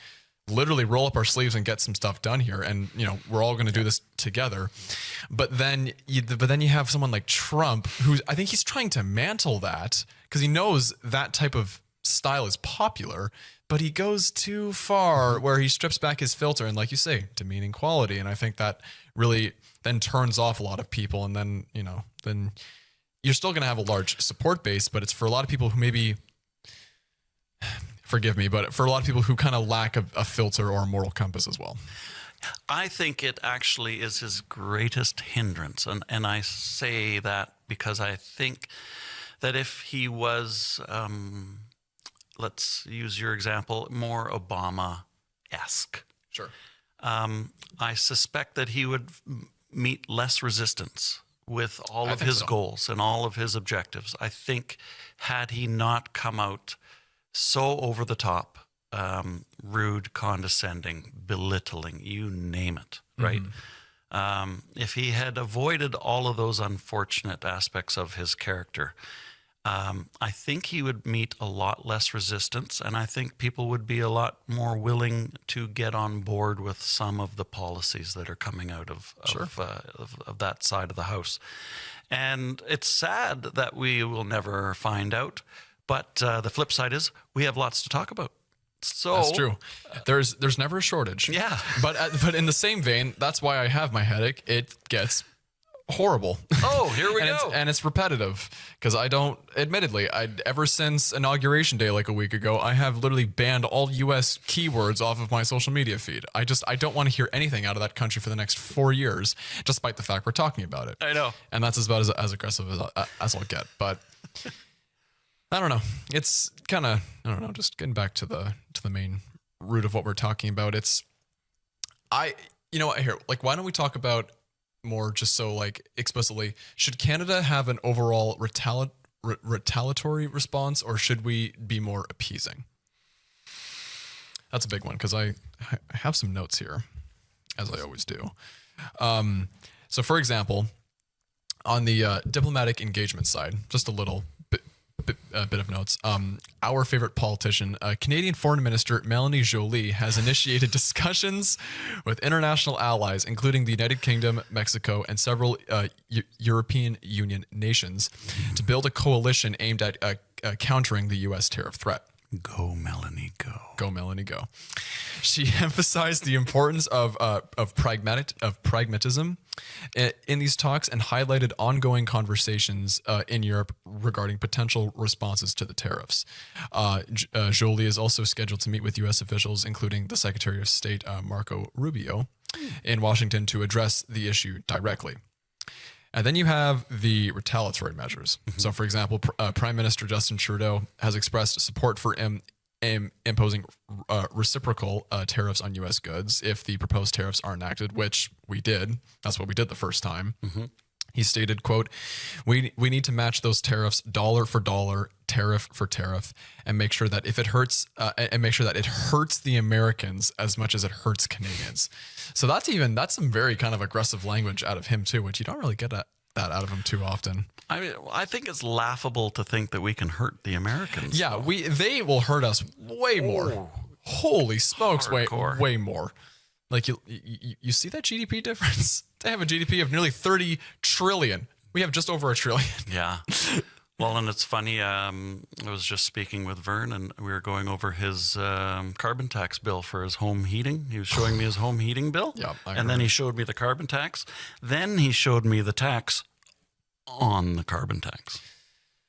literally roll up our sleeves and get some stuff done here. And, you know, we're all going to do this together. But then you have someone like Trump, who I think he's trying to mantle that because he knows that type of style is popular, but he goes too far where he strips back his filter and, like you say, demeaning quality. And I think that really then turns off a lot of people. And then, you know, then you're still going to have a large support base, but it's for a lot of people who maybe, forgive me, but for a lot of people who kind of lack a filter or a moral compass as well. I think it actually is his greatest hindrance. And I say that because I think that if he was, let's use your example, more Obama-esque. Sure. I suspect that he would meet less resistance with all of his goals and all of his objectives. I think had he not come out so over the top, rude, condescending, belittling, you name it, right? If he had avoided all of those unfortunate aspects of his character, I think he would meet a lot less resistance, and I think people would be a lot more willing to get on board with some of the policies that are coming out of that side of the house. And it's sad that we will never find out, but the flip side is we have lots to talk about. So that's true. There's never a shortage. Yeah. But in the same vein, that's why I have my headache. It gets horrible. Oh, here we go. And it's repetitive because admittedly, ever since Inauguration Day, like a week ago, I have literally banned all U.S. keywords off of my social media feed. I don't want to hear anything out of that country for the next 4 years, despite the fact we're talking about it. I know. And that's about as aggressive as I'll get. But I don't know. It's kind of, I don't know, just getting back to the main root of what we're talking about. You know what, here, like, why don't we talk about more just so like explicitly, should Canada have an overall retaliatory response, or should we be more appeasing? That's a big one because I have some notes here, as I always do. So for example, on the diplomatic engagement side, just a little bit of notes. Our favorite politician, Canadian Foreign Minister Melanie Joly, has initiated discussions with international allies, including the United Kingdom, Mexico, and several European Union nations, to build a coalition aimed at countering the U.S. tariff threat. Go, Melanie, go. Go, Melanie, go. She emphasized the importance of pragmatism in these talks and highlighted ongoing conversations in Europe regarding potential responses to the tariffs. Joly is also scheduled to meet with U.S. officials, including the Secretary of State, Marco Rubio, in Washington to address the issue directly. And then you have the retaliatory measures. So, for example, Prime Minister Justin Trudeau has expressed support for imposing reciprocal tariffs on U.S. goods if the proposed tariffs are enacted, which we did. That's what we did the first time. He stated, quote, we need to match those tariffs dollar for dollar, tariff for tariff, and make sure that if it hurts, it hurts the Americans as much as it hurts Canadians. So that's some very kind of aggressive language out of him too, which you don't really get that out of him too often. I mean, I think it's laughable to think that we can hurt the Americans. Yeah, they will hurt us way more. Oh, holy smokes, hardcore. way more. Like you see that GDP difference? They have a GDP of nearly 30 trillion. We have just over a trillion. Yeah. Well, and it's funny. I was just speaking with Vern, and we were going over his carbon tax bill for his home heating. He was showing me his home heating bill. Yeah, and then he showed me the carbon tax. Then he showed me the tax on the carbon tax.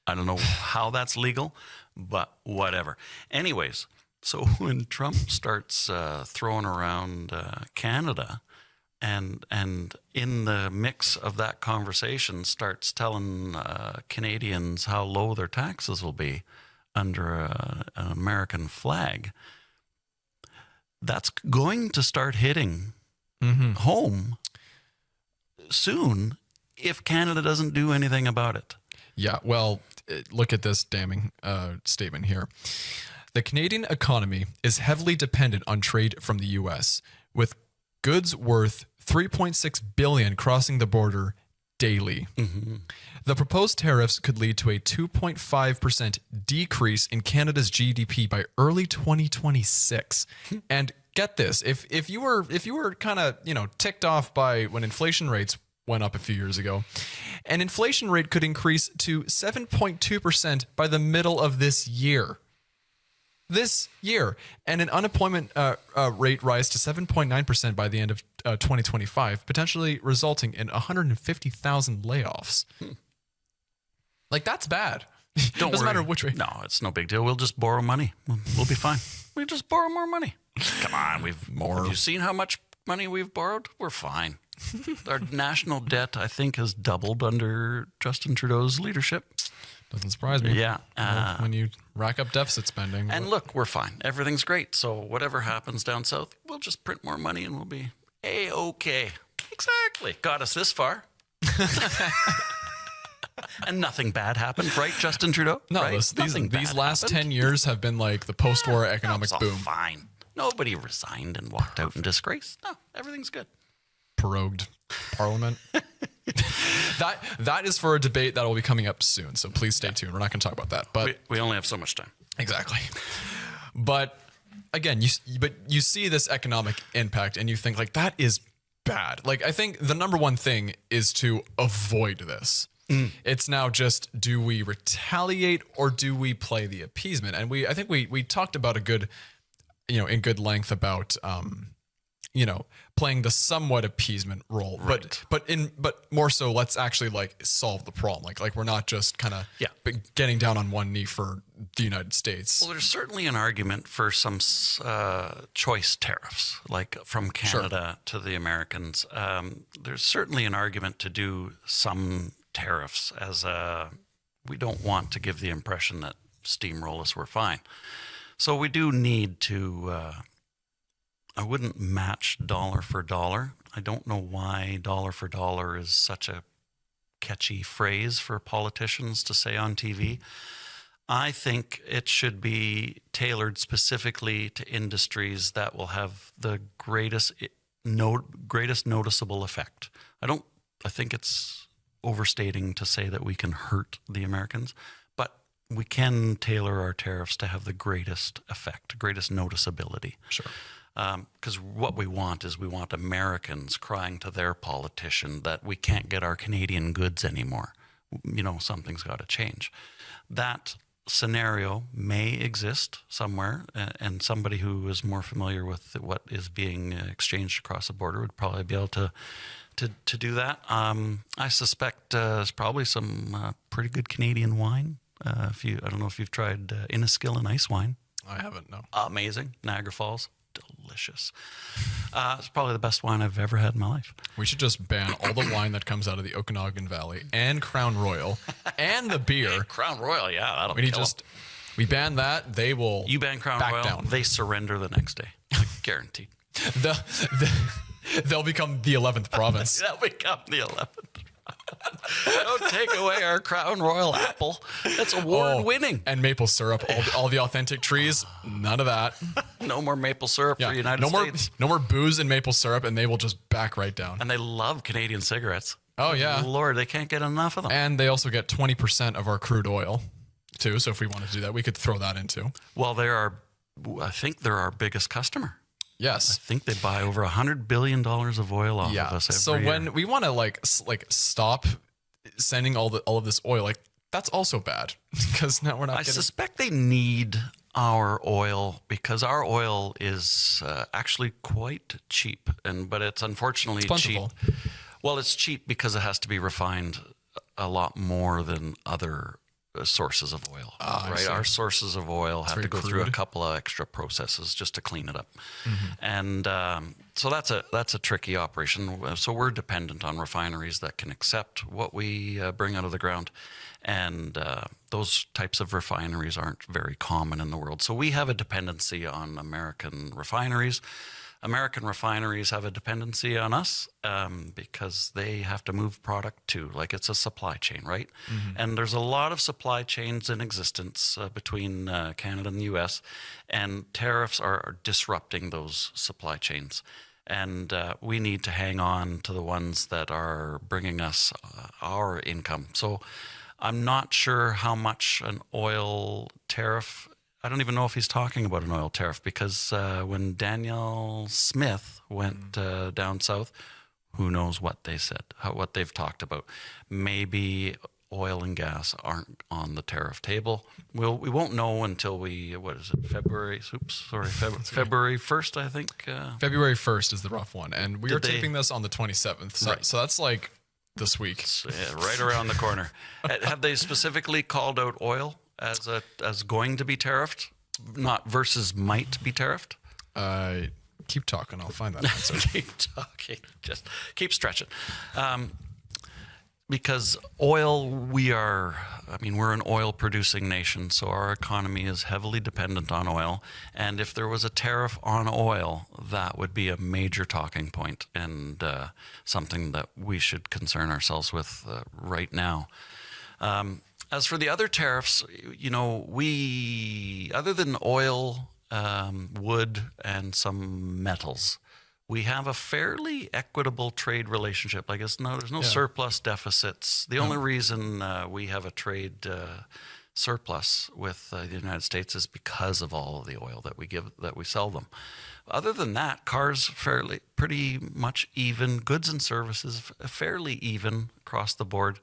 I don't know how that's legal, but whatever. Anyways, so when Trump starts throwing around Canada, and in the mix of that conversation starts telling Canadians how low their taxes will be under an American flag, that's going to start hitting home soon if Canada doesn't do anything about it. Yeah, well, look at this damning statement here. The Canadian economy is heavily dependent on trade from the U.S., with goods worth $3.6 billion crossing the border daily. The proposed tariffs could lead to a 2.5% decrease in Canada's GDP by early 2026. And get this, if you were kind of, ticked off by when inflation rates went up a few years ago, an inflation rate could increase to 7.2% by the middle of this year. And an unemployment rate rise to 7.9% by the end of 2025, potentially resulting in 150,000 layoffs. Like, that's bad. Doesn't matter which way. No, it's no big deal. We'll just borrow money. We'll be fine. We just borrow more money. Come on, have you seen how much money we've borrowed? We're fine. Our national debt, I think, has doubled under Justin Trudeau's leadership. Doesn't surprise me. Yeah. When you rack up deficit spending. And look, we're fine. Everything's great. So whatever happens down south, we'll just print more money and we'll be A-okay. Exactly. Got us this far. And nothing bad happened, right, Justin Trudeau? No, right? these last 10 years have been like the post-war economic all boom. Fine. Nobody resigned and walked out in disgrace. No, everything's good. Prorogued parliament. That is for a debate that will be coming up soon. So please stay tuned. We're not going to talk about that. But we only have so much time. Exactly. But again, you see this economic impact and you think like that is bad. Like, I think the number one thing is to avoid this. It's now just, do we retaliate or do we play the appeasement? And I think we talked about a good, in good length about, playing the somewhat appeasement role, right. but more so, let's actually like solve the problem. Like we're not just kind of getting down on one knee for the United States. Well, there's certainly an argument for some choice tariffs, like from Canada to the Americans. There's certainly an argument to do some tariffs as we don't want to give the impression that steamroll us, we're fine. So we do need to, I wouldn't match dollar for dollar. I don't know why dollar for dollar is such a catchy phrase for politicians to say on TV. I think it should be tailored specifically to industries that will have the greatest noticeable effect. I think it's overstating to say that we can hurt the Americans, but we can tailor our tariffs to have the greatest effect, greatest noticeability. Sure. Because what we want Americans crying to their politician that we can't get our Canadian goods anymore. Something's got to change. That scenario may exist somewhere, and somebody who is more familiar with what is being exchanged across the border would probably be able to do that. I suspect there's probably some pretty good Canadian wine. I don't know if you've tried Inniskill and ice wine. I haven't, no. Amazing. Niagara Falls. Delicious. It's probably the best wine I've ever had in my life. We should just ban all the wine that comes out of the Okanagan Valley and Crown Royal and the beer. Crown Royal, yeah, that'll kill them. We ban that, they will You ban Crown Royal, down. They surrender the next day. Guaranteed. They'll become the 11th province. They'll become the 11th. Don't take away our Crown Royal apple. That's award-winning. And maple syrup, all the authentic trees, none of that. No more maple syrup for the United States. No more booze and maple syrup, and they will just back right down. And they love Canadian cigarettes. Oh, yeah. Lord, they can't get enough of them. And they also get 20% of our crude oil, too. So if we wanted to do that, we could throw that in, too. Well, I think they're our biggest customer. Yes. I think they buy over $100 billion of oil off of us every year. When we want to like stop sending all of this oil, like that's also bad because now we're not. I suspect they need our oil because our oil is actually quite cheap, but it's unfortunately cheap. Well, it's cheap because it has to be refined a lot more than other sources of oil, right? Our sources of oil have to go through a couple of extra processes just to clean it up. And so that's a tricky operation. So we're dependent on refineries that can accept what we bring out of the ground. And those types of refineries aren't very common in the world. So we have a dependency on American refineries. American refineries have a dependency on us because they have to move product too. Like it's a supply chain, right? And there's a lot of supply chains in existence between Canada and the U.S., and tariffs are disrupting those supply chains. And we need to hang on to the ones that are bringing us our income. So I'm not sure how much an oil tariff. I don't even know if he's talking about an oil tariff because when Daniel Smith went down south, who knows what they said, what they've talked about. Maybe oil and gas aren't on the tariff table. We won't know until February 1st, I think. February 1st is the rough one. And we are taping this on the 27th. So that's like this week. It's, right around the corner. Have they specifically called out oil as going to be tariffed, not versus might be tariffed? Keep talking. I'll find that answer. Keep talking. Just keep stretching. Because oil, we're an oil producing nation, so our economy is heavily dependent on oil. And if there was a tariff on oil, that would be a major talking point and something that we should concern ourselves with right now. As for the other tariffs, other than oil, wood, and some metals, we have a fairly equitable trade relationship. I guess there's no surplus deficits. The only reason we have a trade surplus with the United States is because of all of the oil that we sell them. Other than that, cars pretty much even. Goods and services fairly even across the board.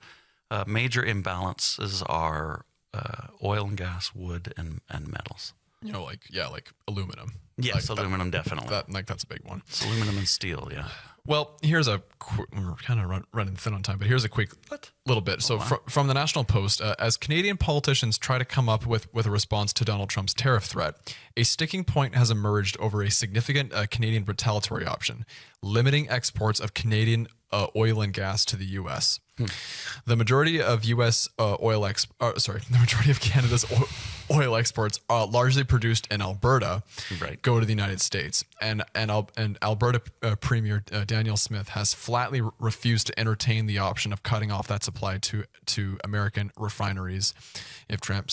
Major imbalances are oil and gas, wood, and metals. Like aluminum. Yes, aluminum definitely. That's a big one. It's aluminum and steel, yeah. Well, here's we're kind of running thin on time, but here's a quick little bit. So from the National Post, as Canadian politicians try to come up with a response to Donald Trump's tariff threat, a sticking point has emerged over a significant Canadian retaliatory option, limiting exports of Canadian oil and gas to the U.S. The majority of the majority of Canada's oil exports, largely produced in Alberta, go to the United States. And Alberta Premier Daniel Smith has flatly refused to entertain the option of cutting off that supply to American refineries if Trump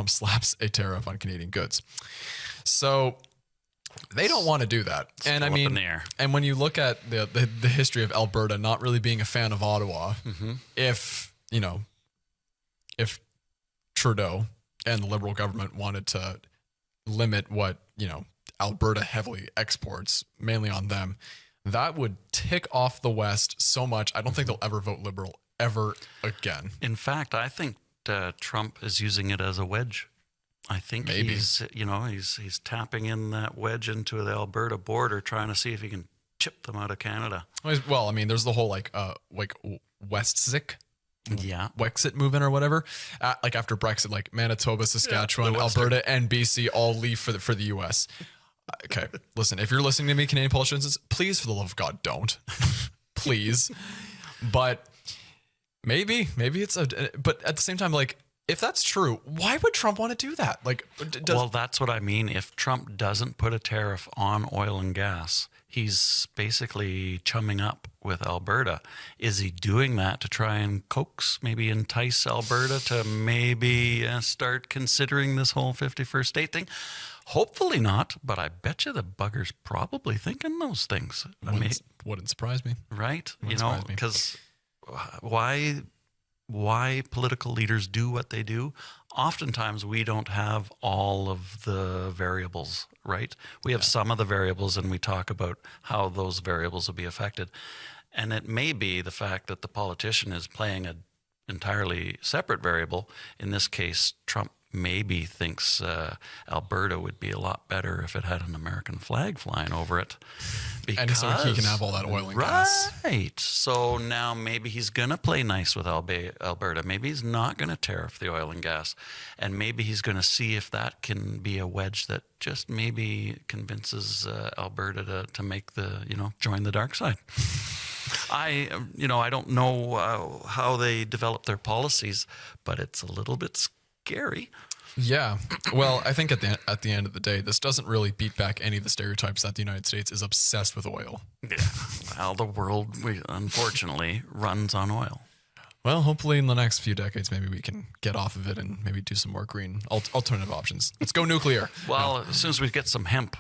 slaps a tariff on Canadian goods. So they don't want to do that. And I mean, and when you look at the history of Alberta not really being a fan of Ottawa, if Trudeau and the Liberal government wanted to limit what, Alberta heavily exports, mainly on them, that would tick off the West so much. I don't think they'll ever vote Liberal ever again. In fact, I think Trump is using it as a wedge. I think maybe he's tapping in that wedge into the Alberta border, trying to see if he can chip them out of Canada. Well, I mean, there's the whole Wexit movement or whatever. After Brexit, like Manitoba, Saskatchewan, Alberta, and BC all leave for the U.S. Okay, listen, if you're listening to me, Canadian politicians, please, for the love of God, don't. Please. But maybe it's but at the same time, if that's true, why would Trump want to do that? Well, that's what I mean. If Trump doesn't put a tariff on oil and gas, he's basically chumming up with Alberta. Is he doing that to try and maybe entice Alberta to maybe start considering this whole 51st state thing? Hopefully not, but I bet you the bugger's probably thinking those things. Wouldn't surprise me. Right? Because why political leaders do what they do, oftentimes we don't have all of the variables, right? We have some of the variables, and we talk about how those variables will be affected. And it may be the fact that the politician is playing an entirely separate variable. In this case, Trump maybe thinks Alberta would be a lot better if it had an American flag flying over it. And so he can have all that oil and gas. Right. So now maybe he's going to play nice with Alberta. Maybe he's not going to tariff the oil and gas. And maybe he's going to see if that can be a wedge that just maybe convinces Alberta to make join the dark side. I don't know how they develop their policies, but it's a little bit scary. Yeah. Well, I think at the end of the day, this doesn't really beat back any of the stereotypes that the United States is obsessed with oil. Yeah. Well, the world, unfortunately, runs on oil. Well, hopefully in the next few decades, maybe we can get off of it and maybe do some more green alternative options. Let's go nuclear. Well, as soon as we get some hemp,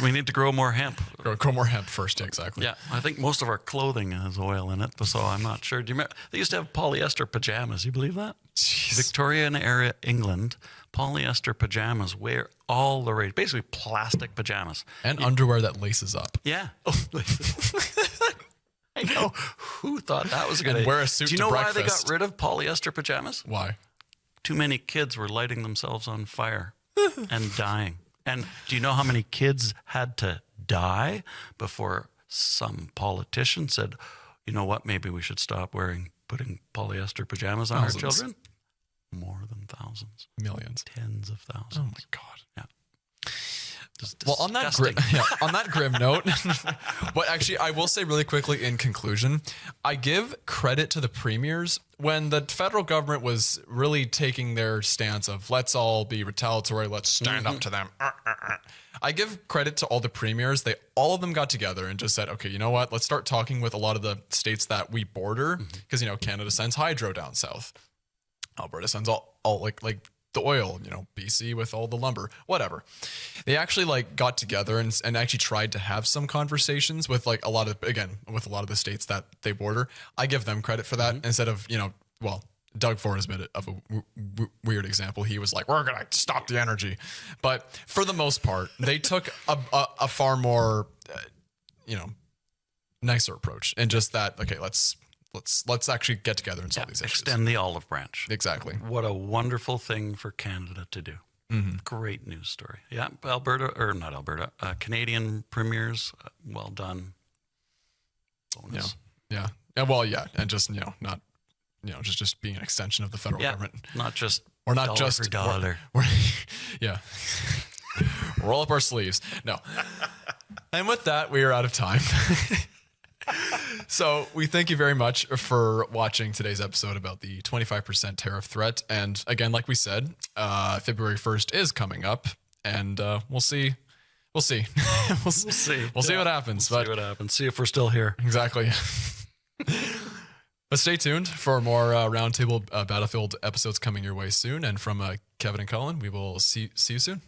we need to grow more hemp. Grow more hemp first, exactly. Yeah, I think most of our clothing has oil in it, so I'm not sure. Do you remember? They used to have polyester pajamas. You believe that? Jeez. Victorian era England, polyester pajamas were all the rage. Basically, plastic pajamas And underwear that laces up. Yeah. I know. Who thought that was a good idea? Wear a suit Do you to know breakfast. why they got rid of polyester pajamas? Why? Too many kids were lighting themselves on fire and dying. And do you know how many kids had to die before some politician said, you know what, maybe we should stop putting polyester pajamas on Thousands. our children? More than thousands. Millions. Tens of thousands. Oh my God. Yeah. Well, on that grim note, but actually, I will say really quickly in conclusion, I give credit to the premiers when the federal government was really taking their stance of let's all be retaliatory, let's stand up to them. I give credit to all the premiers. All of them got together and just said, okay, you know what? Let's start talking with a lot of the states that we border because, Canada sends hydro down south. Alberta sends all like the oil, BC with all the lumber, whatever. They actually got together and actually tried to have some conversations with a lot of the states that they border. I give them credit for that instead of, Doug Ford has been a weird example. He was like, we're going to stop the energy. But for the most part, they took a far more, nicer approach and just that, okay, let's actually get together and solve these issues. Extend the olive branch. Exactly. What a wonderful thing for Canada to do. Great news story. Yeah, Canadian premiers, well done. Bonus. Yeah. Well, yeah, and just not just being an extension of the federal government. Not just We're not dollar just for dollar. Yeah. Roll up our sleeves. No. And with that, we are out of time. So we thank you very much for watching today's episode about the 25% tariff threat. And again, like we said, February 1st is coming up, and we'll see. We'll see. We'll see what happens. See what happens. See if we're still here. Exactly. But stay tuned for more Roundtable Battlefield episodes coming your way soon. And from Kevin and Colin, we will see you soon.